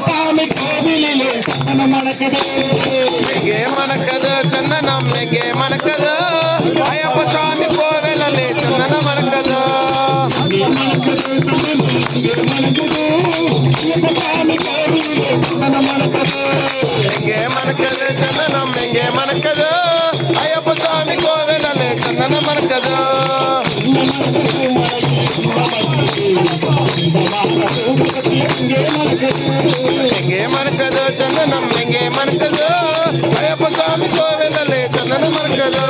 சாமி கோவிலிலே சந்தனம் மணக்குது, எங்கே மணக்குது சந்தனம், எங்கே மணக்குது ஐயப்ப சாமி கோவிலே சந்தனம் மணக்குது, எங்கே மணக்குது சந்தனம், எங்கே மணக்குது ஐயப்ப சாமி கோவிலே சந்தனம் மணக்குது, எங்கே மணக்குது சந்தனம், எங்கே மணக்குது ஐயப்ப சாமி கோவிலே சந்தனம் மணக்குது,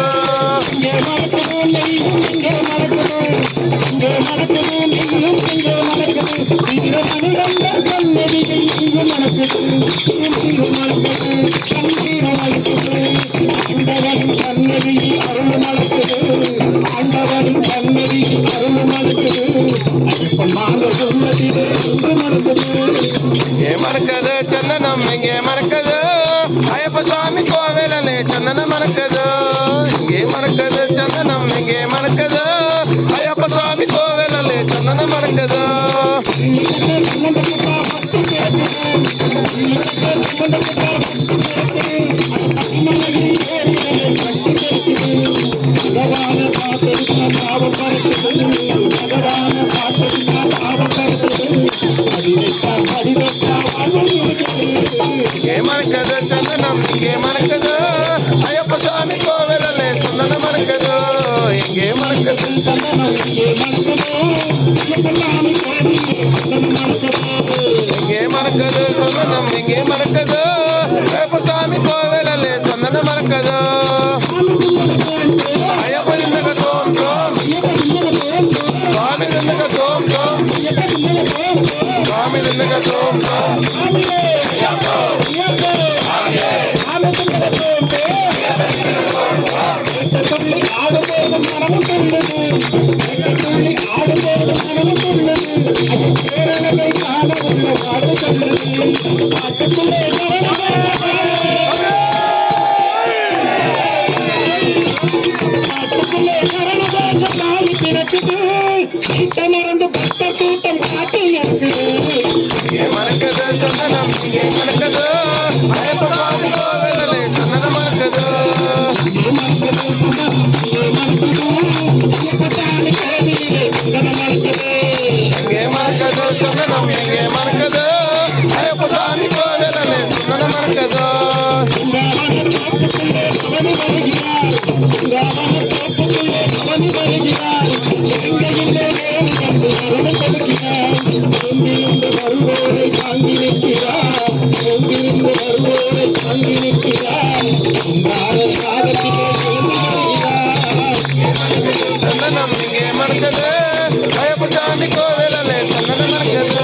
மணக்குது சந்தனம், எங்கே மணக்குது ஐயப்ப சாமி கோவிலே சந்தனம் மணக்குது, எங்கே மணக்குது சந்தனம், எங்கே மணக்குது ஐயப்ப சாமி கோவிலே சந்தனம் மணக்குது, மணக்குது சந்தனம், இங்கே மணக்குது ஐயப்ப சாமி கோவிலே சந்தனம் மணக்குது, எங்கே மணக்குது சந்தனம், எங்கே மணக்குது சந்தனம், எங்கே மணக்குது ஐயப்ப சாமி கோவிலே சந்தனம் மணக்குது, ஐயப்ப நிந்தக தோம் தோம் சுவாமி நிந்தக தோம் தோம் சுவாமி நிந்தக தோம் தோம் மறந்து பக்த கூட்டம் காட்டி மணக்குது சந்தனம், இங்கே மணக்குது ஐயப்ப சாமி கோவிலே சந்தனம் மணக்குது, எங்கே மணக்குது சந்தனம், எங்கே மணக்குது ஐயப்ப சாமி கோவிலே சந்தனம் மணக்குது, சந்தனம், இங்கே மணக்குது ஐயப்ப சாமி கோவிலே சந்தனம் மணக்குது.